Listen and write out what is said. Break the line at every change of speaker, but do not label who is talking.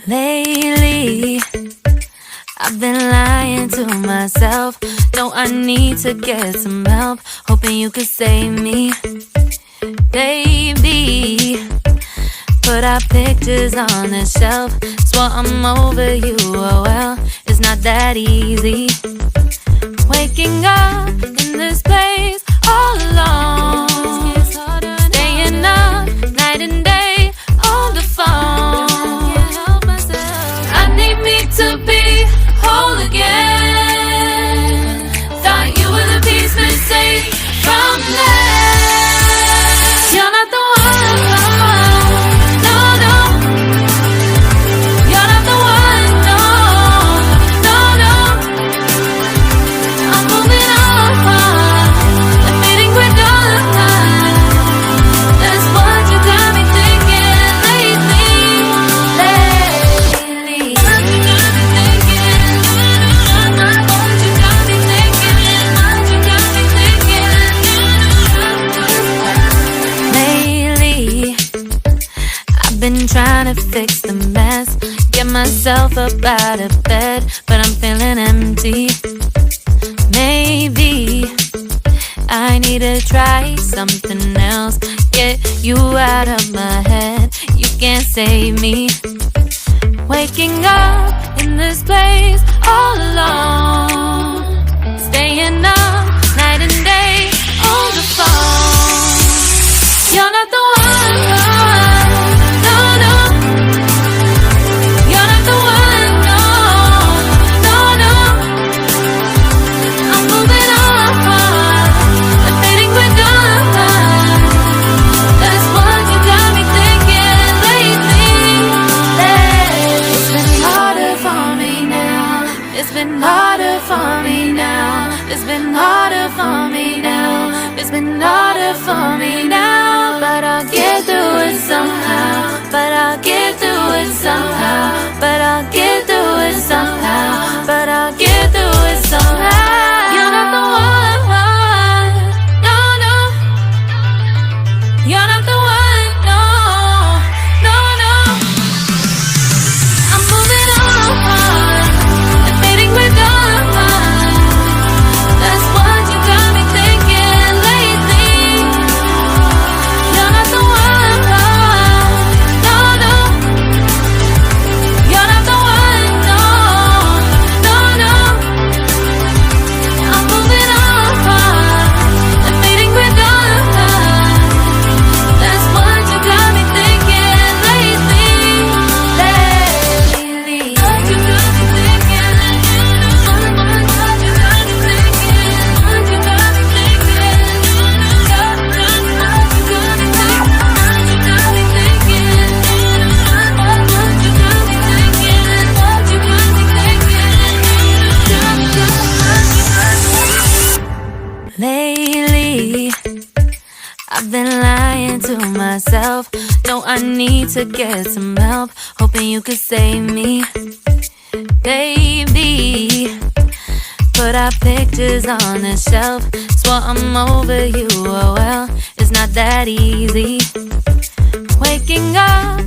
Lately, I've been lying to myself. No, I need to get some help. Hoping you could save me, baby. Put our pictures on the shelf. Swore I'm over you, oh well, it's not that easy. Waking up in this place all alone, staying up night and day on the phone. I need me to be whole again. Thought you were the piece missing from that. You're not the one, no, no. You're not the one, no, no, no. I'm moving on, admitting we're done. That's what you got me thinking lately. What you got me thinking? What you got me thinking? What you got me thinking? Lately, I've been trying to fix the mess, get myself up out of bed, but I'm feeling empty. Maybe I need to try something else, get you out of my head. You can't save me. Waking up in this place all alone, staying up night and day on the phone. You're not the one, no, no. You're not the one, no, no, no. I'm moving on, admitting we're done. That's what you got me thinking lately. It's been harder for me now. It's been harder for me now. It's been harder for me now. It's been harder for me now. But I'll get through it somehow. But I'll get through it somehow. But I'll get through it somehow. But I'll get through it somehow. You're not the one, no, no. You're not the one, no, no, no. I'm moving on, admitting we're done. That's what you got me thinking lately. You're not the one, no, no. You're not the one, no, no, no. I'm moving on, admitting we're done. That's what you got me thinking lately. What you got me thinking? What you got me thinking? What you got me thinking? What you got me thinking? What you got me thinking? What you got me thinking? Lately, I've been lying to myself. No, I need to get some help. Hoping you could save me, baby. Put our pictures on the shelf. Swore I'm over you, oh well, it's not that easy. Waking up